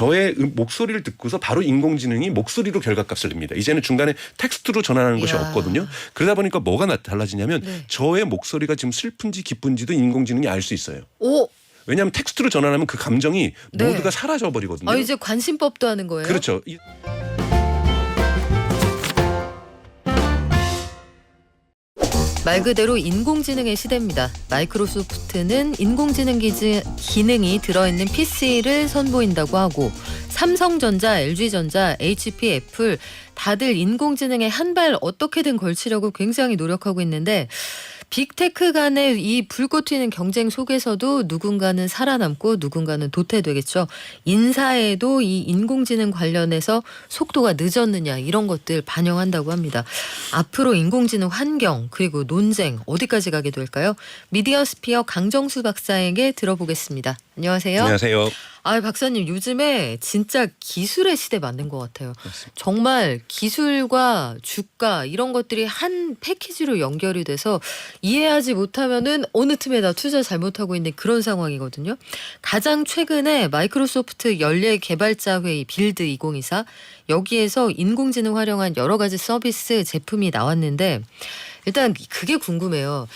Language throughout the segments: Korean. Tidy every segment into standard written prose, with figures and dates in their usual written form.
저의 목소리를 듣고서 바로 인공지능이 목소리로 결과값을 냅니다. 이제는 중간에 텍스트로 전환하는 것이 없거든요. 그러다 보니까 뭐가 달라지냐면 네. 저의 목소리가 지금 슬픈지 기쁜지도 인공지능이 알 수 있어요. 오, 왜냐하면 텍스트로 전환하면 그 감정이 네. 모두가 사라져 버리거든요. 이제 관심법도 하는 거예요? 그렇죠. 말 그대로 인공지능의 시대입니다. 마이크로소프트는 인공지능 기능이 들어있는 PC를 선보인다고 하고 삼성전자, LG전자, HP, 애플 다들 인공지능에 한 발 어떻게든 걸치려고 굉장히 노력하고 있는데 빅테크 간의 이 불꽃 튀는 경쟁 속에서도 누군가는 살아남고 누군가는 도태되겠죠. 인사에도 이 인공지능 관련해서 속도가 늦었느냐 이런 것들 반영한다고 합니다. 앞으로 인공지능 환경 그리고 논쟁 어디까지 가게 될까요? 미디어스피어 강정수 박사에게 들어보겠습니다. 안녕하세요. 안녕하세요. 박사님 요즘에 진짜 기술의 시대 맞는 것 같아요. 맞습니다. 정말 기술과 주가 이런 것들이 한 패키지로 연결이 돼서 이해하지 못하면은 어느 틈에 다 투자 잘못하고 있는 그런 상황이거든요. 가장 최근에 마이크로소프트 연례 개발자 회의 빌드 2024 여기에서 인공지능 활용한 여러 가지 서비스 제품이 나왔는데 일단 그게 궁금해요.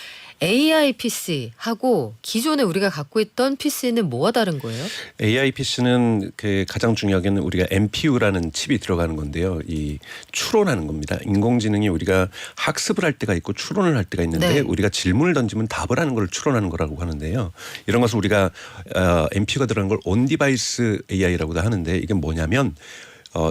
AI PC하고 기존에 우리가 갖고 있던 PC는 뭐가 다른 거예요? AI PC는 그 가장 중요하게는 우리가 NPU라는 칩이 들어가는 건데요. 이 추론하는 겁니다. 인공지능이 우리가 학습을 할 때가 있고 추론을 할 때가 있는데 네. 우리가 질문을 던지면 답을 하는 걸 추론하는 거라고 하는데요. 이런 것을 우리가 NPU가 들어가는 걸 온디바이스 AI라고도 하는데 이게 뭐냐면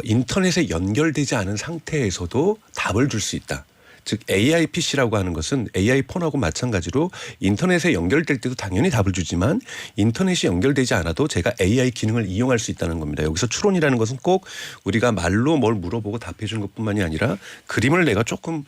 인터넷에 연결되지 않은 상태에서도 답을 줄 수 있다. 즉 AI PC라고 하는 것은 AI 폰하고 마찬가지로 인터넷에 연결될 때도 당연히 답을 주지만 인터넷이 연결되지 않아도 제가 AI 기능을 이용할 수 있다는 겁니다. 여기서 추론이라는 것은 꼭 우리가 말로 뭘 물어보고 답해 주는 것뿐만이 아니라 그림을 내가 조금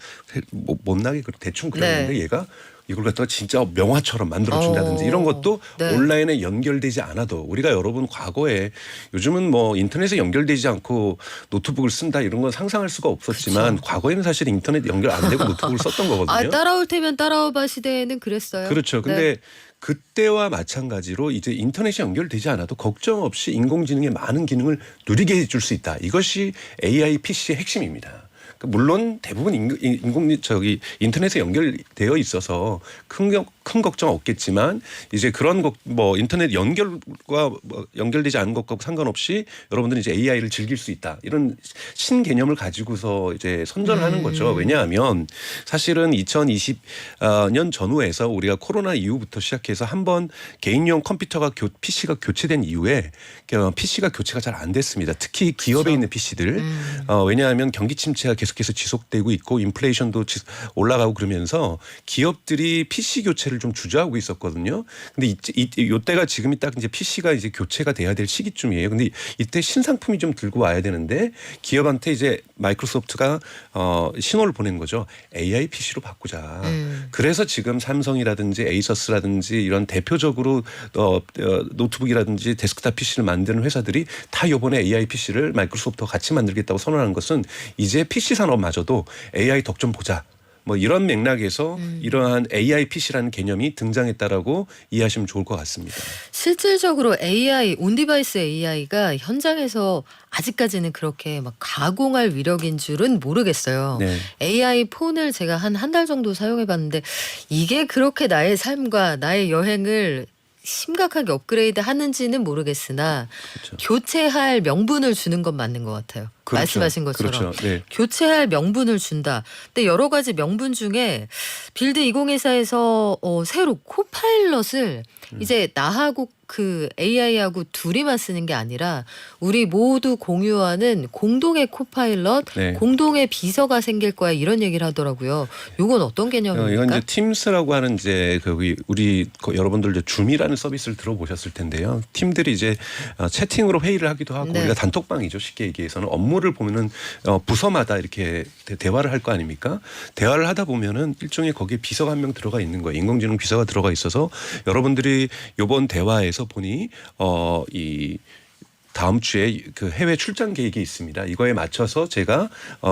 못나게 대충 그렸는데 네. 얘가 이걸 갖다가 진짜 명화처럼 만들어준다든지 이런 것도 네. 온라인에 연결되지 않아도 우리가 여러분 과거에 요즘은 뭐 인터넷에 연결되지 않고 노트북을 쓴다 이런 건 상상할 수가 없었지만 그쵸. 과거에는 사실 인터넷 연결 안 되고 노트북을 썼던 거거든요. 따라올 테면 따라와봐 시대에는 그랬어요. 그렇죠. 근데 네. 그때와 마찬가지로 이제 인터넷이 연결되지 않아도 걱정 없이 인공지능의 많은 기능을 누리게 해줄 수 있다. 이것이 AI PC의 핵심입니다. 물론 대부분 인터넷에 연결되어 있어서 큰 걱정 없겠지만 이제 그런 인터넷 연결되지 않은 것과 상관없이 여러분들은 이제 AI를 즐길 수 있다 이런 신개념을 가지고서 이제 선전하는 거죠. 왜냐하면 사실은 2020년 전후에서 우리가 코로나 이후부터 시작해서 한번 개인용 컴퓨터가 PC가 교체된 이후에 PC가 교체가 잘 안 됐습니다. 특히 기업에 그렇죠. 있는 PC들 왜냐하면 경기 침체가 계속해서 지속되고 있고 인플레이션도 올라가고 그러면서 기업들이 PC 교체를 좀 주저하고 있었거든요. 근데 이때가 지금이 딱 이제 PC가 이제 교체가 돼야 될 시기쯤이에요. 근데 이때 신상품이 좀 들고 와야 되는데 기업한테 이제 마이크로소프트가 신호를 보낸 거죠. AI PC로 바꾸자. 그래서 지금 삼성이라든지 에이서스라든지 이런 대표적으로 노트북이라든지 데스크탑 PC를 만드는 회사들이 다 이번에 AI PC를 마이크로소프트와 같이 만들겠다고 선언하는 것은 이제 PC 산업마저도 AI 덕 좀 보자. 뭐 이런 맥락에서 이러한 AI PC라는 개념이 등장했다라고 이해하시면 좋을 것 같습니다. 실질적으로 AI, 온디바이스 AI가 현장에서 아직까지는 그렇게 막 가공할 위력인 줄은 모르겠어요. 네. AI 폰을 제가 한 달 정도 사용해봤는데 이게 그렇게 나의 삶과 나의 여행을 심각하게 업그레이드 하는지는 모르겠으나 그렇죠. 교체할 명분을 주는 건 맞는 것 같아요. 그렇죠. 말씀하신 것처럼. 그렇죠. 네. 교체할 명분을 준다. 근데 여러 가지 명분 중에 빌드 2024에서 새로 코파일럿을 이제 나하고 그 AI하고 둘이만 쓰는 게 아니라 우리 모두 공유하는 공동의 코파일럿, 네. 공동의 비서가 생길 거야 이런 얘기를 하더라고요. 이건 어떤 개념입니까? 이건 이제 팀스라고 하는 이제 우리 여러분들 이제 줌이라는 서비스를 들어보셨을 텐데요. 팀들이 이제 채팅으로 회의를 하기도 하고 네. 우리가 단톡방이죠. 쉽게 얘기해서는 업무를 보면은 부서마다 이렇게 대화를 할 거 아닙니까? 대화를 하다 보면은 일종의 거기에 비서가 한 명 들어가 있는 거예요. 인공지능 비서가 들어가 있어서 여러분들이 이번 대화에서 보니 이 다음 주에 그 해외 출장 계획이 있습니다. 이거에 맞춰서 제가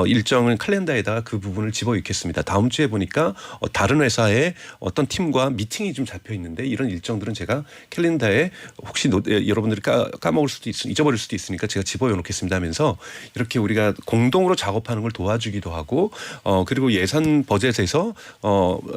일정을 칼렌더에다가 그 부분을 집어넣겠습니다. 다음 주에 보니까 다른 회사의 어떤 팀과 미팅이 좀 잡혀 있는데 이런 일정들은 제가 캘린더에 혹시 여러분들이 까먹을 수도 잊어버릴 수도 있으니까 제가 집어넣겠습니다 하면서 이렇게 우리가 공동으로 작업하는 걸 도와주기도 하고 그리고 예산 버젯에서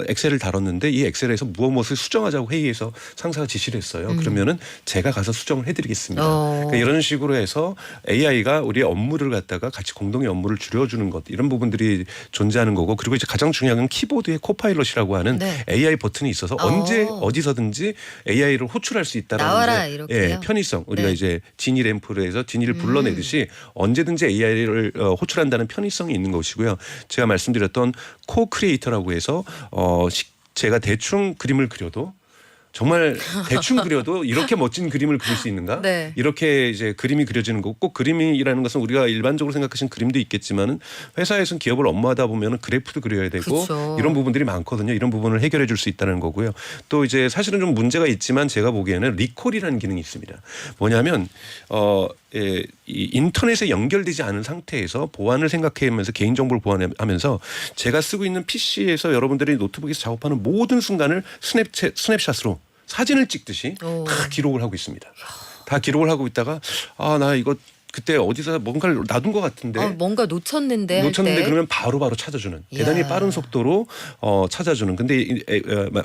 엑셀을 다뤘는데 이 엑셀에서 무엇을 수정하자고 회의에서 상사가 지시를 했어요. 그러면은 제가 가서 수정을 해드리겠습니다. 그러니까 이런 식으로 해서 AI가 우리의 업무를 갖다가 같이 공동의 업무를 줄여주는 것 이런 부분들이 존재하는 거고 그리고 이제 가장 중요한 건 키보드에 코파일럿이라고 하는 네. AI 버튼이 있어서 언제 어디서든지 AI를 호출할 수 있다라는 나와라 이제, 이렇게요? 편의성 우리가 네. 이제 지니 램프로 해서 지니를 불러내듯이 언제든지 AI를 호출한다는 편의성이 있는 것이고요. 제가 말씀드렸던 코-크리에이터라고 해서 제가 대충 그림을 그려도 정말 대충 그려도 이렇게 멋진 그림을 그릴 수 있는가? 네. 이렇게 이제 그림이 그려지는 거고 꼭 그림이라는 것은 우리가 일반적으로 생각하시는 그림도 있겠지만은 회사에서는 기업을 업무하다 보면은 그래프도 그려야 되고 그쵸. 이런 부분들이 많거든요. 이런 부분을 해결해 줄 수 있다는 거고요. 또 이제 사실은 좀 문제가 있지만 제가 보기에는 리콜이라는 기능이 있습니다. 뭐냐면 이 인터넷에 연결되지 않은 상태에서 보안을 생각하면서 개인정보를 보완하면서 제가 쓰고 있는 PC에서 여러분들이 노트북에서 작업하는 모든 순간을 스냅샷으로 사진을 찍듯이 다 기록을 하고 있습니다. 다 기록을 하고 있다가 나 이거 그때 어디서 뭔가를 놔둔 것 같은데 뭔가 놓쳤는데 그러면 바로바로 찾아주는 대단히 이야. 빠른 속도로 찾아주는 근데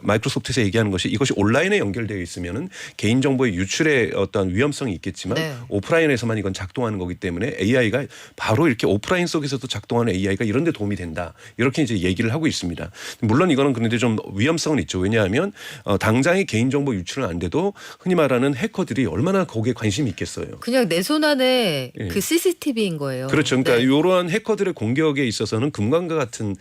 마이크로소프트에서 얘기하는 것이 이것이 온라인에 연결되어 있으면은 개인정보의 유출의 어떤 위험성이 있겠지만 네. 오프라인에서만 이건 작동하는 거기 때문에 AI가 바로 이렇게 오프라인 속에서도 작동하는 AI가 이런 데 도움이 된다. 이렇게 이제 얘기를 하고 있습니다. 물론 이거는 그런데 좀 위험성은 있죠. 왜냐하면 당장의 개인정보 유출은 안 돼도 흔히 말하는 해커들이 얼마나 거기에 관심이 있겠어요. 그냥 내 손 안에 예. 그 CCTV인 거예요. 그렇죠. 그러니까 네. 이러한 해커들의 공격에 있어서는 금광과 같은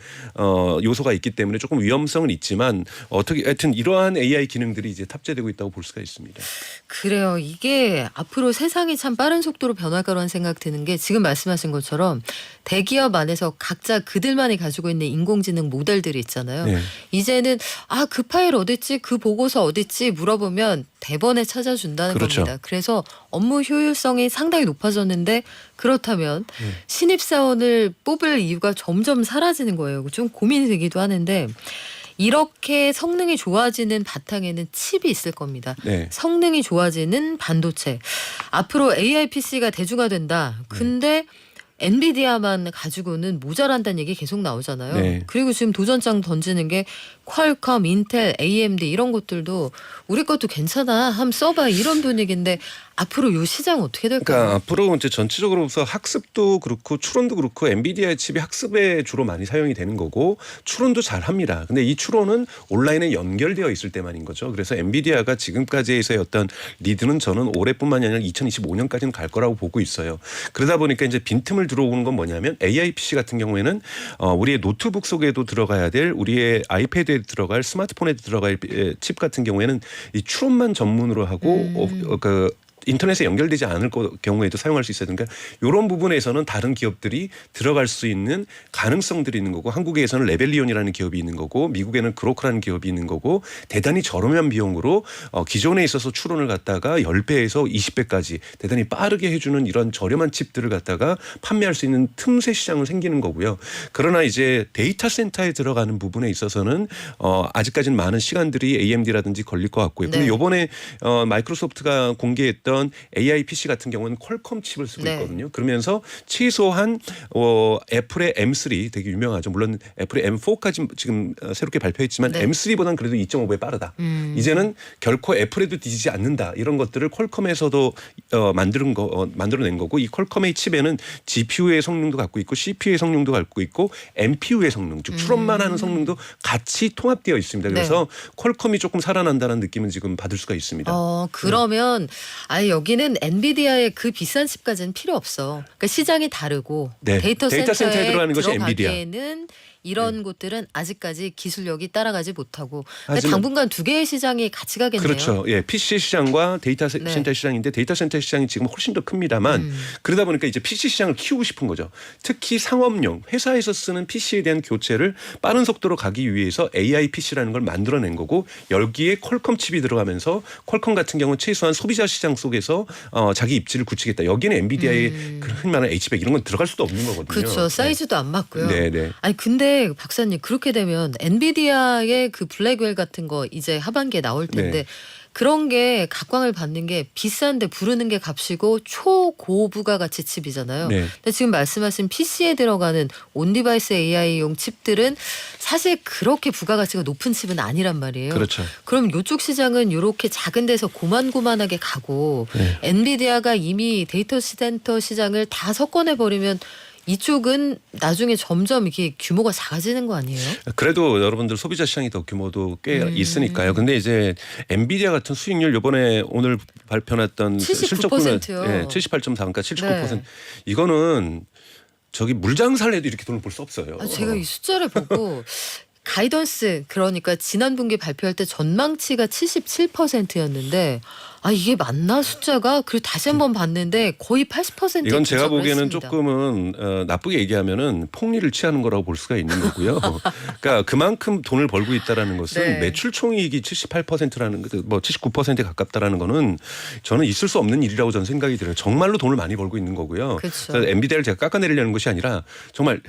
요소가 있기 때문에 조금 위험성은 있지만 하여튼 이러한 AI 기능들이 이제 탑재되고 있다고 볼 수가 있습니다. 그래요. 이게 앞으로 세상이 참 빠른 속도로 변할 거라는 생각 드는 게 지금 말씀하신 것처럼 대기업 안에서 각자 그들만이 가지고 있는 인공지능 모델들이 있잖아요. 네. 이제는 그 파일 어딨지? 그 보고서 어딨지? 물어보면 대번에 찾아준다는 그렇죠. 겁니다. 그래서 업무 효율성이 상당히 높아졌는데 그렇다면 신입사원을 뽑을 이유가 점점 사라지는 거예요. 좀 고민이 되기도 하는데 이렇게 성능이 좋아지는 바탕에는 칩이 있을 겁니다. 네. 성능이 좋아지는 반도체. 앞으로 AI PC가 대중화된다. 근데 엔비디아만 가지고는 모자란다는 얘기 계속 나오잖아요. 네. 그리고 지금 도전장 던지는 게 퀄컴, 인텔, AMD 이런 것들도 우리 것도 괜찮아. 한번 써봐. 이런 분위기인데 앞으로 이 시장 어떻게 될까요? 그러니까 앞으로 이제 전체적으로서 학습도 그렇고 추론도 그렇고 엔비디아의 칩이 학습에 주로 많이 사용이 되는 거고 추론도 잘 합니다. 근데 이 추론은 온라인에 연결되어 있을 때만인 거죠. 그래서 엔비디아가 지금까지에서의 어떤 리드는 저는 올해뿐만이 아니라 2025년까지는 갈 거라고 보고 있어요. 그러다 보니까 이제 빈틈을 들어오는 건 뭐냐면 AI PC 같은 경우에는 우리의 노트북 속에도 들어가야 될 우리의 아이패드에 들어갈 스마트폰에 들어갈 칩 같은 경우에는 이 추론만 전문으로 하고 인터넷에 연결되지 않을 경우에도 사용할 수 있어야 되니까 이런 부분에서는 다른 기업들이 들어갈 수 있는 가능성들이 있는 거고 한국에서는 레벨리온이라는 기업이 있는 거고 미국에는 그로크라는 기업이 있는 거고 대단히 저렴한 비용으로 기존에 있어서 추론을 갖다가 10배에서 20배까지 대단히 빠르게 해주는 이런 저렴한 칩들을 갖다가 판매할 수 있는 틈새 시장은 생기는 거고요. 그러나 이제 데이터 센터에 들어가는 부분에 있어서는 아직까지는 많은 시간들이 AMD라든지 걸릴 것 같고요. 근데 네. 이번에 마이크로소프트가 공개했던 AI PC 같은 경우는 퀄컴 칩을 쓰고 네. 있거든요. 그러면서 최소한 애플의 M3 되게 유명하죠. 물론 애플의 M4까지 지금 새롭게 발표했지만 네. M3보다는 그래도 2.5배 빠르다. 이제는 결코 애플에도 뒤지지 않는다. 이런 것들을 퀄컴에서도 만들어낸 거고 이 퀄컴의 칩에는 GPU의 성능도 갖고 있고 CPU의 성능도 갖고 있고 NPU의 성능, 즉 추론만 하는 성능도 같이 통합되어 있습니다. 그래서 퀄컴이 조금 살아난다는 느낌은 지금 받을 수가 있습니다. 그러면 여기는 엔비디아의 그 비싼 칩까지는 필요 없어. 그러니까 시장이 다르고 네. 데이터 데이터 센터에 센터에 들어가는 것이 엔비디아. 들어가기에는 이런 곳들은 아직까지 기술력이 따라가지 못하고 하지만- 당분간 두 개의 시장이 같이 가겠네요. 그렇죠. 예, PC 시장과 데이터 센터 시장인데 데이터 센터 시장이 지금 훨씬 더 큽니다만 그러다 보니까 이제 PC 시장을 키우고 싶은 거죠. 특히 상업용 회사에서 쓰는 PC에 대한 교체를 빠른 속도로 가기 위해서 AI PC라는 걸 만들어낸 거고 여기에 퀄컴 칩이 들어가면서 퀄컴 같은 경우는 최소한 소비자 시장 속에서 자기 입지를 굳히겠다. 여기는 엔비디아의 흔히 말하는 H100 이런 건 들어갈 수도 없는 거거든요. 그렇죠. 사이즈도 안 맞고요. 네. 아니 근데 박사님 그렇게 되면 엔비디아의 그 블랙웰 같은 거 이제 하반기에 나올 텐데 네. 그런 게 각광을 받는 게 비싼데 부르는 게 값이고 초고부가 가치 칩이잖아요. 네. 근데 지금 말씀하신 PC에 들어가는 온디바이스 AI용 칩들은 사실 그렇게 부가가치가 높은 칩은 아니란 말이에요. 그렇죠. 그럼 이쪽 시장은 이렇게 작은 데서 고만고만하게 가고 엔비디아가 이미 데이터 센터 시장을 다 섞어내 버리면 이쪽은 나중에 점점 이렇게 규모가 작아지는 거 아니에요? 그래도 여러분들 소비자 시장이 더 규모도 꽤 있으니까요. 근데 이제 엔비디아 같은 수익률 요번에 오늘 발표났던 79%요. 예, 78.4 그러니까 79%. 네. 이거는 저기 물장사를 해도 이렇게 돈을 벌 수 없어요. 제가 이 숫자를 보고 가이던스 그러니까 지난 분기 발표할 때 전망치가 77%였는데 이게 맞나 숫자가? 그리고 다시 한번 봤는데 거의 80%. 이건 제가 보기에는 했습니다. 조금은 나쁘게 얘기하면은 폭리를 취하는 거라고 볼 수가 있는 거고요. 그러니까 그만큼 돈을 벌고 있다라는 것은 네. 매출 총이익이 78%라는 뭐 79%에 가깝다라는 거는 저는 있을 수 없는 일이라고 저는 생각이 들어요. 정말로 돈을 많이 벌고 있는 거고요. 그렇죠. 그래서 엔비디아를 제가 깎아내리려는 것이 아니라 정말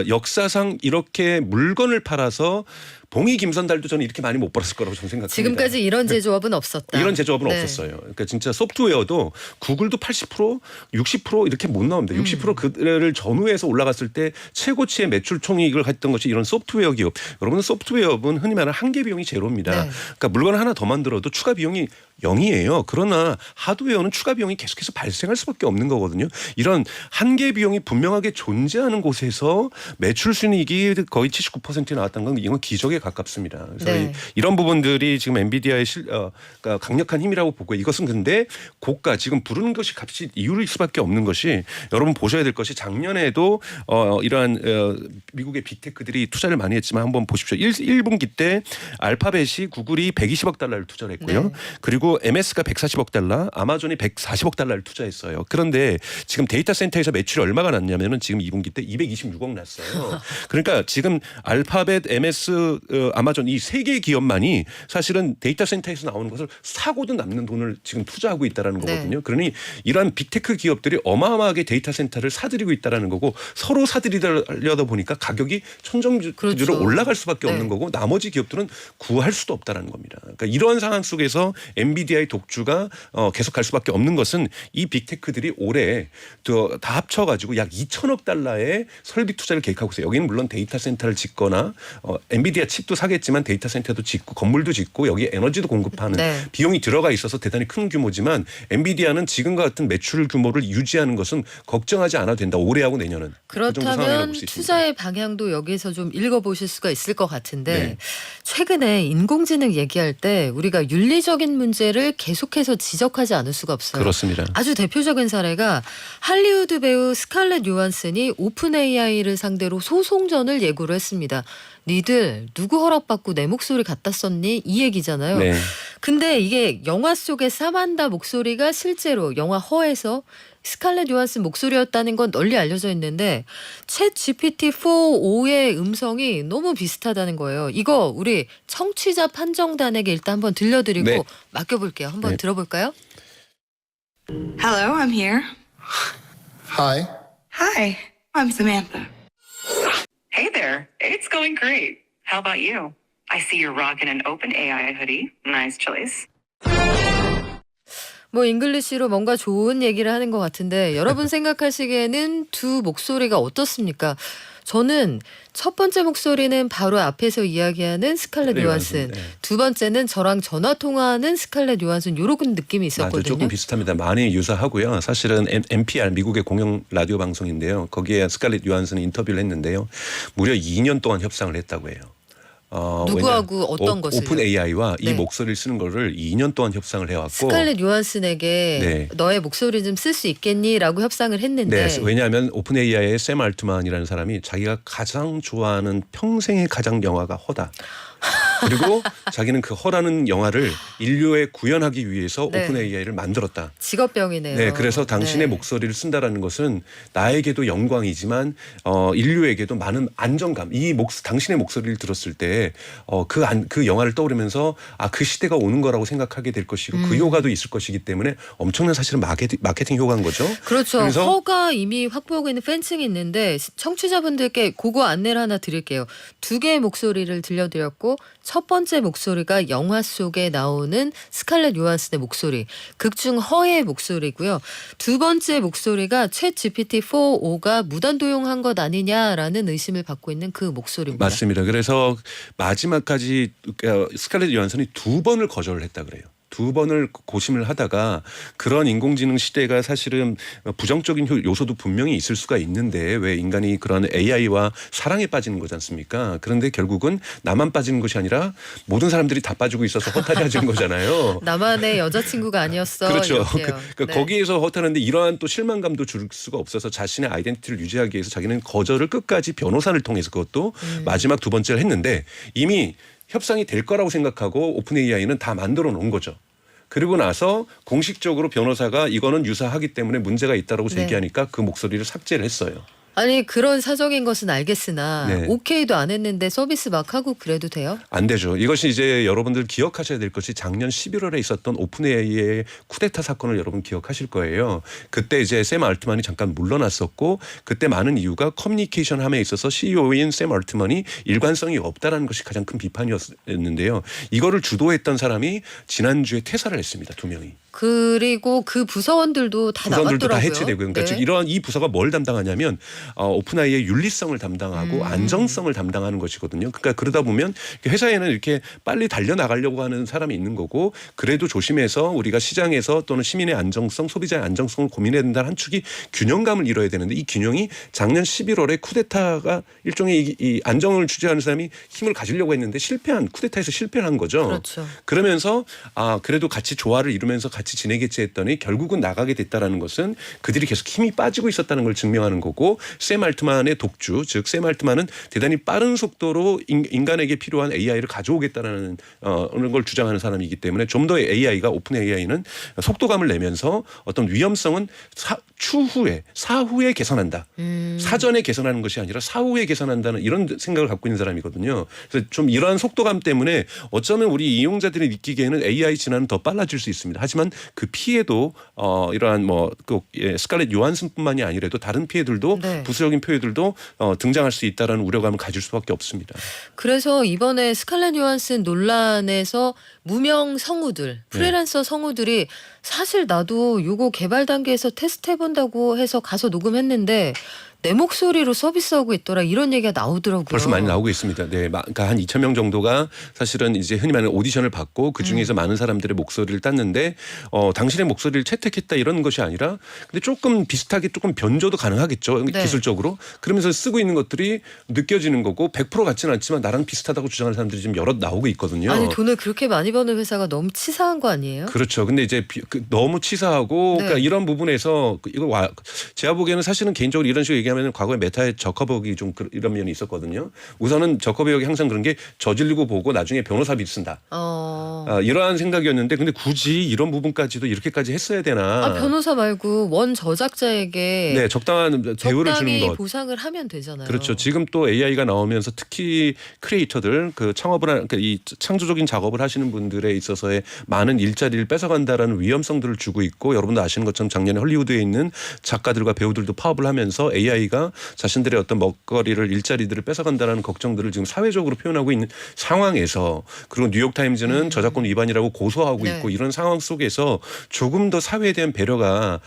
역사상 이렇게 물건을 팔아서 봉이 김선달도 저는 이렇게 많이 못 벌었을 거라고 저는 생각합니다. 지금까지 이런 제조업은 없었다. 이런 제조업은 네. 없었어요. 그러니까 진짜 소프트웨어도 구글도 80% 60% 이렇게 못 나옵니다. 60% 그를 전후해서 올라갔을 때 최고치의 매출 총이익을 했던 것이 이런 소프트웨어 기업. 여러분 소프트웨어업은 흔히 말하는 한계 비용이 제로입니다. 네. 그러니까 물건 하나 더 만들어도 추가 비용이 0이에요. 그러나 하드웨어는 추가 비용이 계속해서 발생할 수밖에 없는 거거든요. 이런 한계 비용이 분명하게 존재하는 곳에서 매출 순이익이 거의 79% 나왔다는 건 이건 기적에 가깝습니다. 그래서 네. 이런 부분들이 지금 엔비디아의 그러니까 강력한 힘이라고 보고 이것은 근데 고가 지금 부르는 것이 값이 이유일 수밖에 없는 것이 여러분 보셔야 될 것이 작년에도 이러한 미국의 빅테크들이 투자를 많이 했지만 한번 보십시오. 1분기 때 알파벳이 구글이 120억 달러를 투자를 했고요. 네. 그리고 MS가 140억 달러, 아마존이 140억 달러를 투자했어요. 그런데 지금 데이터 센터에서 매출이 얼마가 났냐면은 지금 2분기 때 226억 났어요. 그러니까 지금 알파벳, MS, 아마존 이 세 개의 기업만이 사실은 데이터 센터에서 나오는 것을 사고도 남는 돈을 지금 투자하고 있다라는 거거든요. 네. 그러니 이러한 빅테크 기업들이 어마어마하게 데이터 센터를 사들이고 있다라는 거고 서로 사들이려다 보니까 가격이 천정주로 그렇죠. 올라갈 수밖에 네. 없는 거고 나머지 기업들은 구할 수도 없다라는 겁니다. 그러니까 이러한 상황 속에서 엔비디아의 독주가 계속 갈 수밖에 없는 것은 이 빅테크들이 올해 다 합쳐가지고 약 2천억 달러의 설비 투자를 계획하고 있어요. 여기는 물론 데이터 센터를 짓거나 엔비디아 칩도 사겠지만 데이터 센터도 짓고 건물도 짓고 여기에 에너지도 공급하는 네. 비용이 들어가 있어서 대단히 큰 규모지만 엔비디아는 지금과 같은 매출 규모를 유지하는 것은 걱정하지 않아도 된다. 올해하고 내년은. 그 정도 상황이라고 그렇다면 볼수 있습니다. 투자의 방향도 여기서 좀 읽어보실 수가 있을 것 같은데 네. 최근에 인공지능 얘기할 때 우리가 윤리적인 문제를 계속해서 지적하지 않을 수가 없어요. 그렇습니다. 아주 대표적인 사례가 할리우드 배우 스칼렛 요한슨이 오픈 AI를 상대로 소송전을 예고를 했습니다. 니들 누구 허락받고 내 목소리 갖다 썼니? 이 얘기잖아요. 네. 근데 이게 영화 속의 사만다 목소리가 실제로 영화 허에서 스칼렛 요한슨 목소리였다는 건 널리 알려져 있는데 챗 GPT-4.5의 음성이 너무 비슷하다는 거예요. 이거 우리 청취자 판정단에게 일단 한번 들려드리고 네. 맡겨볼게요. 한번 네. 들어볼까요? Hello, I'm here. Hi. Hi, I'm Samantha. Hey there, it's going great. How about you? I see you're rocking an OpenAI hoodie. Nice choice. 뭐 잉글리시로 뭔가 좋은 얘기를 하는 것 같은데 여러분 생각하시기에는 두 목소리가 어떻습니까? 저는 첫 번째 목소리는 바로 앞에서 이야기하는 스칼렛 네, 요한슨, 네. 두 번째는 저랑 전화 통화하는 스칼렛 요한슨 이런 느낌이 맞아요. 있었거든요. 조금 비슷합니다. 많이 유사하고요. 사실은 NPR 미국의 공영 라디오 방송인데요. 거기에 스칼렛 요한슨이 인터뷰를 했는데요. 무려 2년 동안 협상을 했다고 해요. 누구하고 어떤 것을요? 오픈 AI와 이 네. 목소리를 쓰는 거를 2년 동안 협상을 해왔고 스칼렛 요한슨에게 네. 너의 목소리 좀 쓸 수 있겠니라고 협상을 했는데 네, 왜냐하면 오픈 AI의 샘 알트만이라는 사람이 자기가 가장 좋아하는 평생의 가장 영화가 허다. 그리고 자기는 그 허라는 영화를 인류에 구현하기 위해서 네. 오픈 AI를 만들었다. 직업병이네요. 네, 그래서 당신의 네. 목소리를 쓴다라는 것은 나에게도 영광이지만 인류에게도 많은 안정감. 당신의 목소리를 들었을 때 그 영화를 떠오르면서 그 시대가 오는 거라고 생각하게 될 것이고 그 효과도 있을 것이기 때문에 엄청난 사실은 마케팅 효과인 거죠. 그렇죠. 그래서 허가 이미 확보하고 있는 팬층이 있는데 청취자분들께 그거 안내를 하나 드릴게요. 2개의 목소리를 들려드렸고 첫 번째 목소리가 영화 속에 나오는 스칼렛 요한슨의 목소리, 극중 허의 목소리고요. 두 번째 목소리가 챗 GPT-4.5가 무단 도용한 것 아니냐라는 의심을 받고 있는 그 목소리입니다. 맞습니다. 그래서 마지막까지 스칼렛 요한슨이 2번을 거절을 했다 그래요. 2번을 고심을 하다가 그런 인공지능 시대가 사실은 부정적인 요소도 분명히 있을 수가 있는데 왜 인간이 그런 AI와 사랑에 빠지는 거지 않습니까? 그런데 결국은 나만 빠지는 것이 아니라 모든 사람들이 다 빠지고 있어서 허탈해지는 거잖아요. 나만의 여자친구가 아니었어. 그렇죠. 이렇게요. 그러니까 네. 거기에서 허탈한데 이러한 또 실망감도 줄 수가 없어서 자신의 아이덴티티를 유지하기 위해서 자기는 거절을 끝까지 변호사를 통해서 그것도 마지막 2번째를 했는데 이미 협상이 될 거라고 생각하고 오픈 AI는 다 만들어 놓은 거죠. 그리고 나서 공식적으로 변호사가 이거는 유사하기 때문에 문제가 있다라고 네. 제기하니까 그 목소리를 삭제를 했어요. 아니 그런 사정인 것은 알겠으나 네. 오케이도 안 했는데 서비스 막 하고 그래도 돼요? 안 되죠. 이것이 이제 여러분들 기억하셔야 될 것이 작년 11월에 있었던 오픈 AI의 쿠데타 사건을 여러분 기억하실 거예요. 그때 이제 샘 알트만이 잠깐 물러났었고 그때 많은 이유가 커뮤니케이션 함에 있어서 CEO인 샘 알트만이 일관성이 없다라는 것이 가장 큰 비판이었는데요. 이거를 주도했던 사람이 지난주에 퇴사를 했습니다. 2명이. 그리고 그 부서원들도 다 부서들도 다 나갔더라고요. 해체되고 그러니까 네. 즉 이러한 이 부서가 뭘 담당하냐면 오픈AI의 윤리성을 담당하고 안정성을 담당하는 것이거든요. 그러니까 그러다 보면 회사에는 이렇게 빨리 달려나가려고 하는 사람이 있는 거고 그래도 조심해서 우리가 시장에서 또는 시민의 안정성 소비자의 안정성을 고민해야 된다는 한 축이 균형감을 이뤄야 되는데 이 균형이 작년 11월에 쿠데타가 일종의 이 안정을 주재하는 사람이 힘을 가지려고 했는데 쿠데타에서 실패한 거죠. 그렇죠. 그러면서 그래도 같이 조화를 이루면서 같이 지내겠지 했더니 결국은 나가게 됐다라는 것은 그들이 계속 힘이 빠지고 있었다는 걸 증명하는 거고 샘 알트만의 독주 즉 샘 알트만은 대단히 빠른 속도로 인간에게 필요한 AI를 가져오겠다는 걸 주장하는 사람이기 때문에 좀 더 AI가 오픈 AI는 속도감을 내면서 어떤 위험성은 사후에 개선한다. 사전에 개선하는 것이 아니라 사후에 개선한다는 이런 생각을 갖고 있는 사람이거든요. 그래서 좀 이러한 속도감 때문에 어쩌면 우리 이용자들이 느끼기에는 AI 진화는 더 빨라질 수 있습니다. 하지만 그 피해도 이러한 스칼렛 요한슨뿐만이 아니라도 다른 피해들도 네. 부수적인 피해들도 등장할 수 있다라는 우려감을 가질 수밖에 없습니다. 그래서 이번에 스칼렛 요한슨 논란에서 무명 성우들, 프리랜서 성우들이 사실 나도 요거 개발 단계에서 테스트 해본다고 해서 가서 녹음했는데 내 목소리로 서비스하고 있더라 이런 얘기가 나오더라고요. 벌써 많이 나오고 있습니다. 네, 그러니까 한 2,000명 정도가 사실은 이제 흔히 말하는 오디션을 받고 그 중에서 많은 사람들의 목소리를 땄는데 당신의 목소리를 채택했다 이런 것이 아니라 근데 조금 비슷하게 조금 변조도 가능하겠죠. 네. 기술적으로. 그러면서 쓰고 있는 것들이 느껴지는 거고 100% 같지는 않지만 나랑 비슷하다고 주장하는 사람들이 지금 여럿 나오고 있거든요. 아니 돈을 그렇게 많이 버는 회사가 너무 치사한 거 아니에요? 그렇죠. 근데 이제 너무 치사하고 네. 그러니까 이런 부분에서 제가 보기에는 사실은 개인적으로 이런 식으로 얘기하면 과거에 메타의 저커버기 좀 이런 면이 있었거든요. 우선은 저커버기 항상 그런 게 저질리고 보고 나중에 변호사 비 쓴다. 이러한 생각이었는데 근데 굳이 이런 부분까지도 이렇게까지 했어야 되나. 변호사 말고 원 저작자에게 네, 적당한 대우를 주는 적당히 것. 보상을 하면 되잖아요. 그렇죠. 지금 또 AI가 나오면서 특히 크리에이터들 그 그러니까 이 창조적인 작업을 하시는 분들에 있어서의 많은 일자리를 뺏어간다라는 위험성들을 주고 있고 여러분도 아시는 것처럼 작년에 헐리우드에 있는 작가들과 배우들도 파업을 하면서 AI가 자신들의 어떤 먹거리를 일자리들을 뺏어간다라는 걱정들을 지금 사회적으로 표현하고 있는 상황에서 그리고 뉴욕타임즈는 저작권 위반이라고 고소하고 네. 있고 이런 상황 속에서 조금 더 사회에 대한 배려가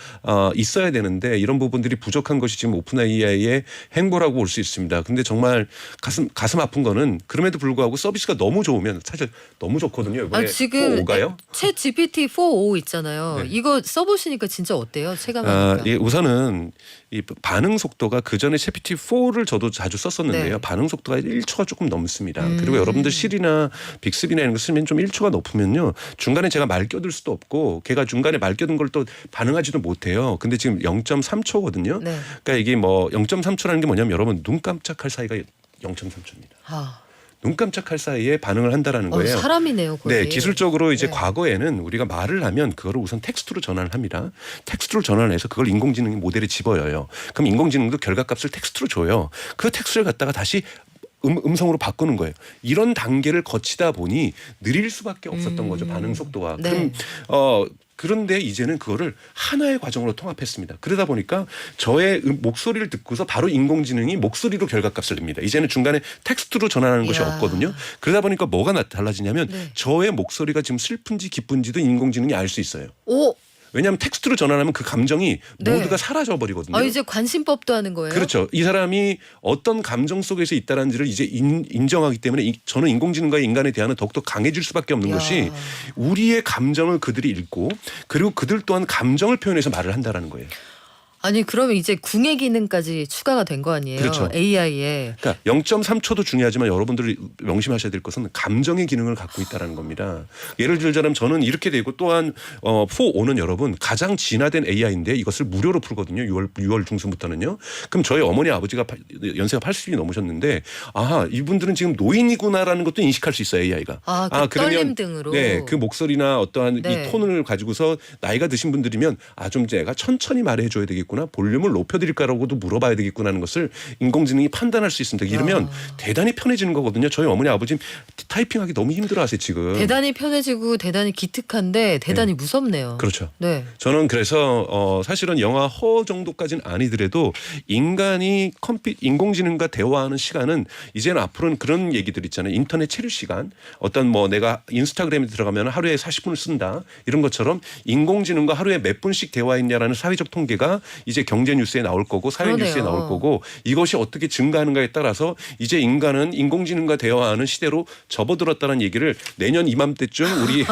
있어야 되는데 이런 부분들이 부족한 것이 지금 오픈 AI의 행보라고 볼 수 있습니다. 근데 정말 가슴 아픈 거는 그럼에도 불구하고 서비스가 너무 좋으면 사실 너무 좋거든요. 이번에 지금 4.5가요? 챗 GPT-4.5 있잖아요. 네. 이거 써보시니까 진짜 어때요? 체감하니까. 우선은 이 반응 속도 속도가 그 전에 GPT-4를 저도 자주 썼었는데요. 네. 반응 속도가 1초가 조금 넘습니다. 그리고 여러분들 실이나 빅스비나 이런 거 쓰면 좀 1초가 높으면요. 중간에 제가 말 껴들 수도 없고 걔가 중간에 말 껴든 걸 또 반응하지도 못해요. 근데 지금 0.3초거든요. 네. 그러니까 이게 뭐 0.3초라는 게 뭐냐면 여러분 눈 깜짝할 사이가 0.3초입니다. 아, 눈 깜짝할 사이에 반응을 한다라는 거예요. 사람이네요. 거의. 네, 기술적으로 이제 네. 과거에는 우리가 말을 하면 그거를 우선 텍스트로 전환을 합니다. 텍스트로 전환해서 그걸 인공지능이 모델에 집어여요. 그럼 인공지능도 결과값을 텍스트로 줘요. 그 텍스트를 갖다가 다시 음성으로 바꾸는 거예요. 이런 단계를 거치다 보니 느릴 수밖에 없었던 거죠. 반응 속도가. 네. 그럼 그런데 이제는 그거를 하나의 과정으로 통합했습니다. 그러다 보니까 저의 목소리를 듣고서 바로 인공지능이 목소리로 결과값을 냅니다. 이제는 중간에 텍스트로 전환하는 것이 이야. 없거든요. 그러다 보니까 뭐가 달라지냐면 네. 저의 목소리가 지금 슬픈지 기쁜지도 인공지능이 알 수 있어요. 오, 왜냐하면 텍스트로 전환하면 그 감정이 네. 모두가 사라져 버리거든요. 이제 관심법도 하는 거예요. 그렇죠. 이 사람이 어떤 감정 속에서 있다는지를 이제 인정하기 때문에 저는 인공지능과 인간에 대한은 더욱더 강해질 수밖에 없는 야. 것이 우리의 감정을 그들이 읽고 그리고 그들 또한 감정을 표현해서 말을 한다라는 거예요. 아니 그러면 이제 궁예 기능까지 추가가 된 거 아니에요? 그렇죠. AI에. 그러니까 0.3초도 중요하지만 여러분들이 명심하셔야 될 것은 감정의 기능을 갖고 있다는 겁니다. 예를 들자면 저는 이렇게 되고 또한 4.5는 여러분 가장 진화된 AI인데 이것을 무료로 풀거든요. 6월 중순부터는요. 그럼 저희 어머니 아버지가 연세가 80이 넘으셨는데 아 이분들은 지금 노인이구나라는 것도 인식할 수 있어요. AI가. 그 떨림 등으로. 네, 그 목소리나 어떠한 네. 이 톤을 가지고서 나이가 드신 분들이면 좀 제가 천천히 말해줘야 되겠구나. 볼륨을 높여드릴까라고도 물어봐야 되겠구나 하는 것을 인공지능이 판단할 수 있습니다. 이러면 대단히 편해지는 거거든요. 저희 어머니 아버지 타이핑하기 너무 힘들어하세요 지금. 대단히 편해지고 대단히 기특한데 대단히 무섭네요. 그렇죠. 네. 저는 그래서 사실은 영화 허 정도까지는 아니더라도 인간이 인공지능과 대화하는 시간은 이제는 앞으로는 그런 얘기들 있잖아요. 인터넷 체류 시간 어떤 뭐 내가 인스타그램에 들어가면 하루에 40분을 쓴다 이런 것처럼 인공지능과 하루에 몇 분씩 대화했냐라는 사회적 통계가 이제 경제 뉴스에 나올 거고 사회 그러네요. 뉴스에 나올 거고 이것이 어떻게 증가하는가에 따라서 이제 인간은 인공지능과 대화하는 시대로 접어들었다는 얘기를 내년 이맘때쯤 우리 이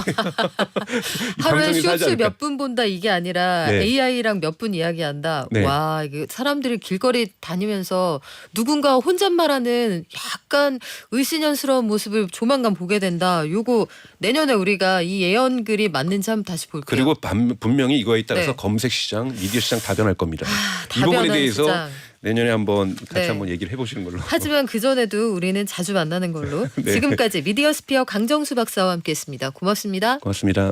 하루에 방송에서 하지 쇼츠 않을까. 몇 분 본다 이게 아니라 네. AI랑 몇 분 이야기한다. 네. 와 이게 사람들이 길거리 다니면서 누군가 혼잣말하는 약간 의심스러운 모습을 조만간 보게 된다. 요거 내년에 우리가 이 예언글이 맞는지 한번 다시 볼게요. 그리고 분명히 이거에 따라서 네. 검색 시장, 미디어 시장 다 변할 겁니다. 이 다 부분에 변하는 대해서 시장. 내년에 한번 같이 네. 한번 얘기를 해보시는 걸로. 하지만 그 전에도 우리는 자주 만나는 걸로. 네. 지금까지 미디어스피어 강정수 박사와 함께했습니다. 고맙습니다. 고맙습니다.